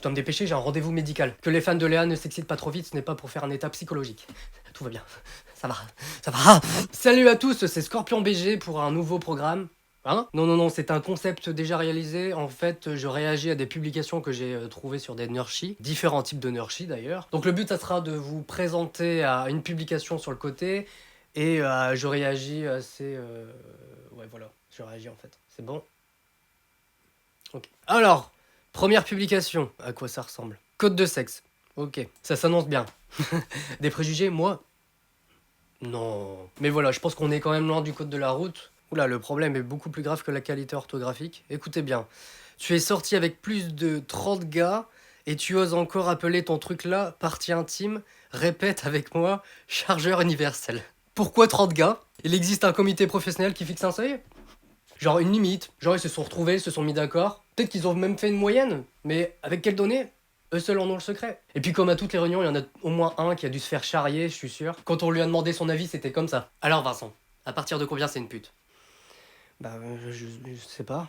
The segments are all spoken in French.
Je dois me dépêcher, j'ai un rendez-vous médical. Que les fans de Léa ne s'excitent pas trop vite, ce n'est pas pour faire un état psychologique. Tout va bien. Ça va. Ça va. Salut à tous, c'est Scorpion BG pour un nouveau programme. Hein? Non, c'est un concept déjà réalisé. En fait, je réagis à des publications que j'ai trouvées sur des nurshi, différents types de nurshi d'ailleurs. Donc le but, ça sera de vous présenter à une publication sur le côté et je réagis assez... Ouais, voilà, je réagis en fait. C'est bon? Ok. Alors, première publication. À quoi ça ressemble? Code de sexe. Ok, ça s'annonce bien. Des préjugés, moi? Non. Mais voilà, je pense qu'on est quand même loin du code de la route. Oula, le problème est beaucoup plus grave que la qualité orthographique. Écoutez bien, tu es sorti avec plus de 30 gars et tu oses encore appeler ton truc là partie intime. Répète avec moi, chargeur universel. Pourquoi 30 gars? Il existe un comité professionnel qui fixe un seuil? Genre une limite. Genre ils se sont retrouvés, ils se sont mis d'accord. Peut-être qu'ils ont même fait une moyenne. Mais avec quelles données? Eux seuls en ont le secret. Et puis comme à toutes les réunions, il y en a au moins un qui a dû se faire charrier, je suis sûr. Quand on lui a demandé son avis, c'était comme ça. Alors Vincent, à partir de combien c'est une pute? Bah je sais pas.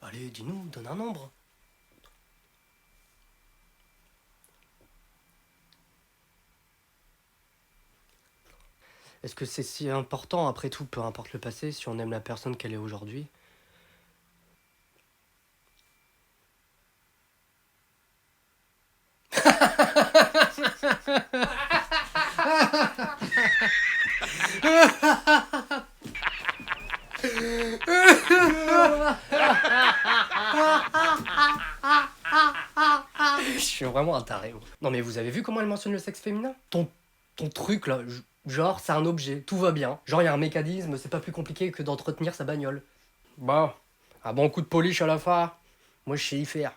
Allez, dis-nous, donne un nombre. Est-ce que c'est si important après tout, peu importe le passé, si on aime la personne qu'elle est aujourd'hui? Je suis vraiment un taré. Oh. Non mais vous avez vu comment elle mentionne le sexe féminin? Ton truc là, genre c'est un objet, tout va bien. Genre il y a un mécanisme, c'est pas plus compliqué que d'entretenir sa bagnole. Bah, un bon coup de polish à la fin. Moi je sais y faire.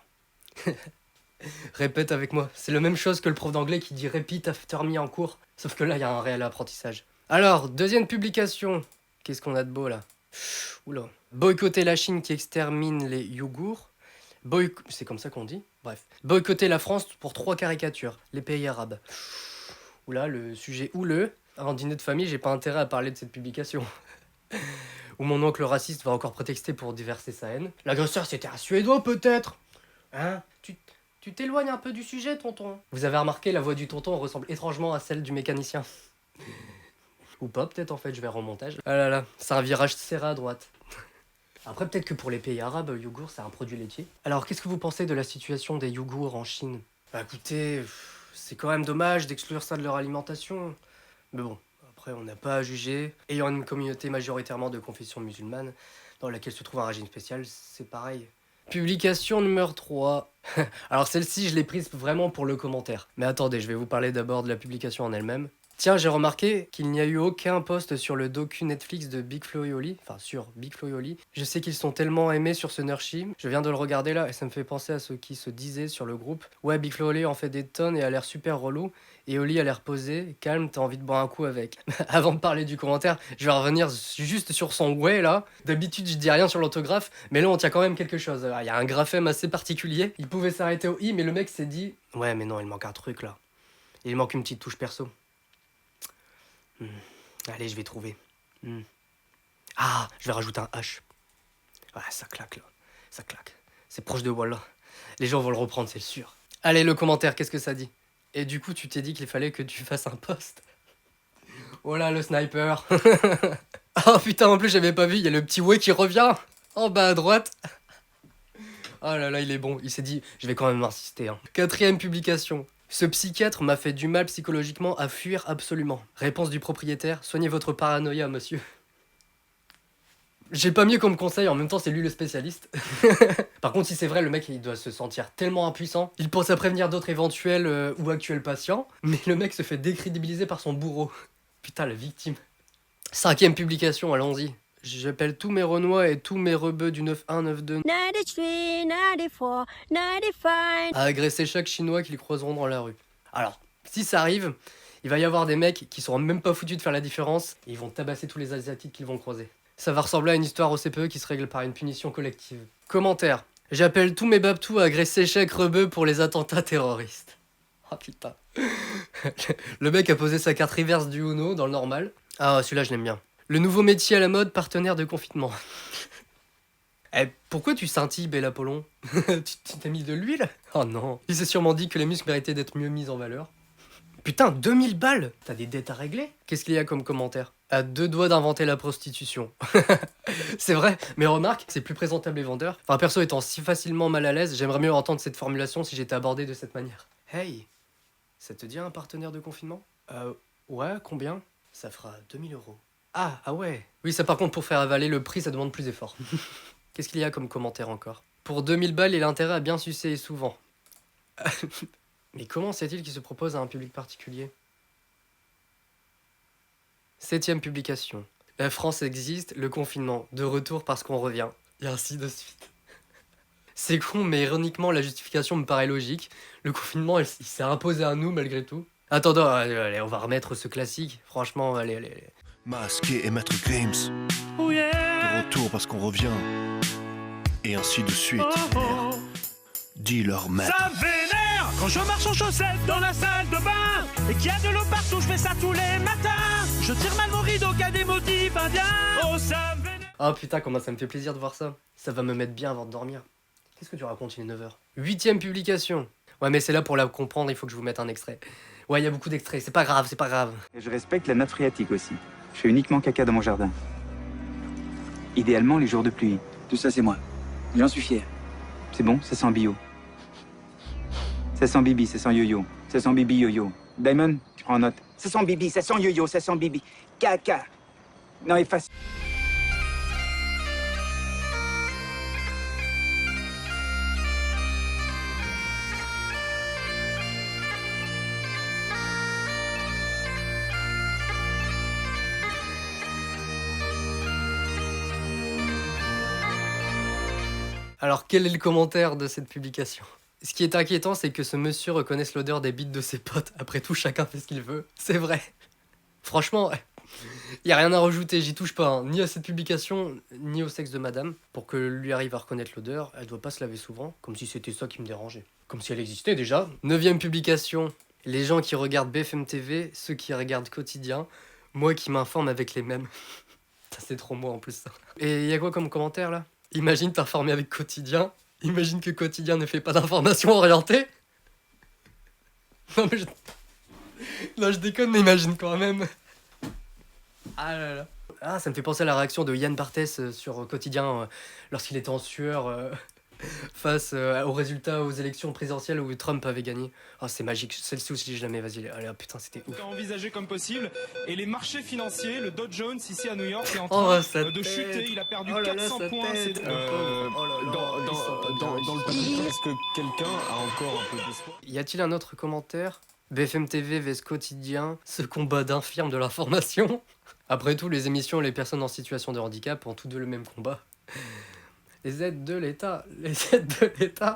Répète avec moi. C'est la même chose que le prof d'anglais qui dit repeat after me en cours. Sauf que là il y a un réel apprentissage. Alors, deuxième publication. Qu'est-ce qu'on a de beau là? Oula. Boycotter la Chine qui extermine les Ouïghours. C'est comme ça qu'on dit? Bref. Boycotter la France pour 3 caricatures. Les pays arabes. Oula, le sujet houleux. En dîner de famille, j'ai pas intérêt à parler de cette publication. Ou mon oncle raciste va encore prétexter pour déverser sa haine. L'agresseur c'était un Suédois peut-être? Hein? Tu t'éloignes un peu du sujet, tonton. Vous avez remarqué, la voix du tonton ressemble étrangement à celle du mécanicien. Ou pas, peut-être en fait, je vais en montage. Ah là là, c'est un virage serré à droite. Après, peut-être que pour les pays arabes, yogourt, c'est un produit laitier. Alors, qu'est-ce que vous pensez de la situation des yogourts en Chine? Bah écoutez, c'est quand même dommage d'exclure ça de leur alimentation. Mais bon, après, on n'a pas à juger. Ayant une communauté majoritairement de confession musulmane, dans laquelle se trouve un régime spécial, c'est pareil. Publication numéro 3. Alors celle-ci, je l'ai prise vraiment pour le commentaire. Mais attendez, je vais vous parler d'abord de la publication en elle-même. Tiens, j'ai remarqué qu'il n'y a eu aucun post sur le docu Netflix de Big Flo et Oli. Enfin, sur Big Flo et Oli. Je sais qu'ils sont tellement aimés sur ce nurshi. Je viens de le regarder là et ça me fait penser à ce qui se disait sur le groupe. Ouais, Big Flo et Oli en fait des tonnes et a l'air super relou. Et Oli a l'air posé, calme, t'as envie de boire un coup avec. Avant de parler du commentaire, je vais revenir juste sur son ouais là. D'habitude, je dis rien sur l'orthographe, mais là on tient quand même quelque chose. Il y a un graphème assez particulier. Il pouvait s'arrêter au i, mais le mec s'est dit ouais, mais non, il manque un truc là. Il manque une petite touche perso. Allez, je vais trouver. Ah, je vais rajouter un H. Ouais, ça claque là. Ça claque. C'est proche de Walla. Les gens vont le reprendre, c'est sûr. Allez, le commentaire, qu'est-ce que ça dit? Et du coup, tu t'es dit qu'il fallait que tu fasses un post. Voilà le sniper. Oh putain, en plus, j'avais pas vu, il y a le petit ouais qui revient. En bas à droite. Oh là là, il est bon. Il s'est dit, je vais quand même insister. Hein. 4e publication. Ce psychiatre m'a fait du mal psychologiquement à fuir absolument. Réponse du propriétaire, soignez votre paranoïa, monsieur. J'ai pas mieux comme conseil, en même temps c'est lui le spécialiste. Par contre, si c'est vrai, le mec il doit se sentir tellement impuissant. Il pense à prévenir d'autres éventuels ou actuels patients, mais le mec se fait décrédibiliser par son bourreau. Putain, la victime. 5e publication, allons-y. J'appelle tous mes Renois et tous mes rebeux du 91, 92, 93, 94, 95. à agresser chaque Chinois qu'ils croiseront dans la rue. Alors, si ça arrive, il va y avoir des mecs qui seront même pas foutus de faire la différence et ils vont tabasser tous les Asiatiques qu'ils vont croiser. Ça va ressembler à une histoire au CPE qui se règle par une punition collective. Commentaire. J'appelle tous mes babtous à agresser chaque rebeu pour les attentats terroristes. Oh putain. Le mec a posé sa carte reverse du Uno dans le normal. Ah, celui-là je l'aime bien. Le nouveau métier à la mode, partenaire de confinement. Eh, pourquoi tu scintilles, Belle Apollon? Tu t'es mis de l'huile? Oh non. Il s'est sûrement dit que les muscles méritaient d'être mieux mis en valeur. Putain, 2000 balles! T'as des dettes à régler? Qu'est-ce qu'il y a comme commentaire? À deux doigts d'inventer la prostitution. C'est vrai, mais remarque, c'est plus présentable et vendeur. Enfin, perso étant si facilement mal à l'aise, j'aimerais mieux entendre cette formulation si j'étais abordé de cette manière. Hey, ça te dit un partenaire de confinement? Ouais, combien? Ça fera 2000 euros. Ah ouais. Oui, ça par contre, pour faire avaler le prix, ça demande plus d'efforts. Qu'est-ce qu'il y a comme commentaire encore? Pour 2000 balles, il a intérêt à bien sucer et souvent. Mais comment sait-il qu'il se propose à un public particulier? 7ème publication. La France existe, le confinement, de retour parce qu'on revient. Et ainsi de suite. C'est con, mais ironiquement, la justification me paraît logique. Le confinement, il s'est imposé à nous malgré tout. Attends, allez, on va remettre ce classique. Franchement, allez. Masqué et Maître Games. Oh yeah. De retour parce qu'on revient. Et ainsi de suite. Dis-leur maître. Ça me vénère quand je marche en chaussettes dans la salle de bain et qu'il y a de l'eau partout, je fais ça tous les matins. Je tire mal mon rideau qu'à des motifs indiens. Oh ça me vénère. Oh putain, comment ça me fait plaisir de voir ça. Ça va me mettre bien avant de dormir. Qu'est-ce que tu racontes, il est 9h. 8ème publication. Ouais, mais c'est là pour la comprendre, il faut que je vous mette un extrait. Ouais, il y a beaucoup d'extraits, c'est pas grave. Et je respecte la nappe phréatique aussi. Je fais uniquement caca dans mon jardin. Idéalement les jours de pluie. Tout ça c'est moi. J'en suis fier. C'est bon, ça sent bio. Ça sent bibi, ça sent yo-yo. Ça sent bibi yo-yo. Diamond, tu prends en note. Ça sent bibi, ça sent yo-yo, ça sent bibi. Caca. Non, efface. Alors, quel est le commentaire de cette publication? Ce qui est inquiétant, c'est que ce monsieur reconnaisse l'odeur des bites de ses potes. Après tout, chacun fait ce qu'il veut. C'est vrai. Franchement, y a rien à rajouter, j'y touche pas. Hein. Ni à cette publication, ni au sexe de madame. Pour que lui arrive à reconnaître l'odeur, elle doit pas se laver souvent. Comme si c'était ça qui me dérangeait. Comme si elle existait déjà. 9ème publication. Les gens qui regardent BFM TV, ceux qui regardent Quotidien, moi qui m'informe avec les mêmes. Ça, c'est trop moi en plus, ça. Et y a quoi comme commentaire, là? Imagine t'informer avec Quotidien. Imagine que Quotidien ne fait pas d'informations orientées. Non mais je déconne, mais imagine quand même. Ah là là. Ah, ça me fait penser à la réaction de Yann Barthès sur Quotidien lorsqu'il était en sueur face aux résultats aux élections présidentielles où Trump avait gagné. Oh, c'est magique, celle-ci aussi je la mets, vas-y, allez, putain, c'était ouf. Envisagé comme possible. Et les marchés financiers, le Dow Jones ici à New York est en train de chuter. Il a perdu 400 points. Dans le public, est-ce que quelqu'un a encore un peu d'espoir? Y a-t-il un autre commentaire? BFM TV vs Quotidien, ce combat d'infirmes de l'information. Après tout, les émissions et les personnes en situation de handicap ont tous deux le même combat. Les aides de l'État,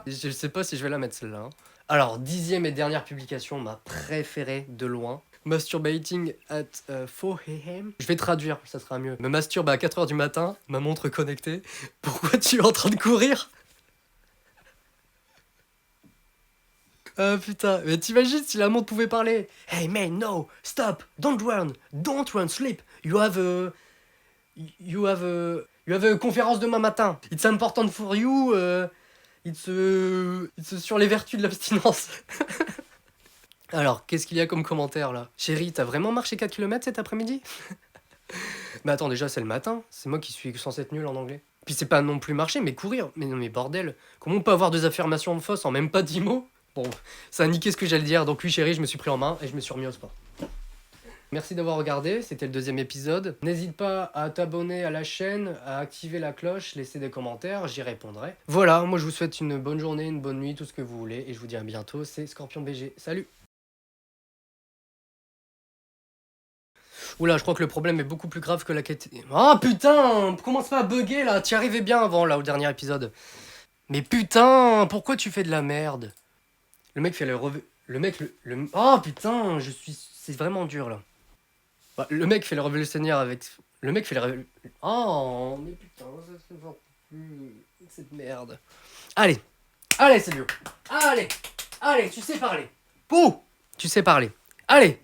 Je sais pas si je vais la mettre celle-là. Hein. Alors, 10ème et dernière publication, ma préférée de loin. Masturbating at 4 a.m. Je vais traduire, ça sera mieux. Me masturbe à 4h du matin, ma montre connectée. Pourquoi tu es en train de courir? Ah putain, mais t'imagines si la montre pouvait parler? Hey man, no, stop, don't run, sleep. You have a conférence demain matin. It's important for you. It's sur les vertus de l'abstinence. Alors, qu'est-ce qu'il y a comme commentaire là? Chérie, t'as vraiment marché 4 km cet après-midi? Mais attends, déjà c'est le matin. C'est moi qui suis censé être nul en anglais. Puis c'est pas non plus marcher, mais courir. Mais non mais bordel. Comment on peut avoir deux affirmations fausses en même pas 10 mots? Bon, ça a niqué ce que j'allais dire. Donc oui chérie, je me suis pris en main et je me suis remis au sport. Merci d'avoir regardé, c'était le 2e épisode. N'hésite pas à t'abonner à la chaîne, à activer la cloche, laisser des commentaires, j'y répondrai. Voilà, moi je vous souhaite une bonne journée, une bonne nuit, tout ce que vous voulez. Et je vous dis à bientôt, c'est Scorpion BG. Salut! Oula, je crois que le problème est beaucoup plus grave que la quête... Oh putain! Commence pas à bugger là, t'y arrivais bien avant là, au dernier épisode. Mais putain, pourquoi tu fais de la merde? Le mec fait le Oh putain, c'est vraiment dur là. Bah, le mec fait le révolutionnaire avec... Le mec fait le Oh, mais putain, ça se fait plus... Cette merde. Allez, c'est mieux. Allez, tu sais parler. Pouh, tu sais parler. Allez.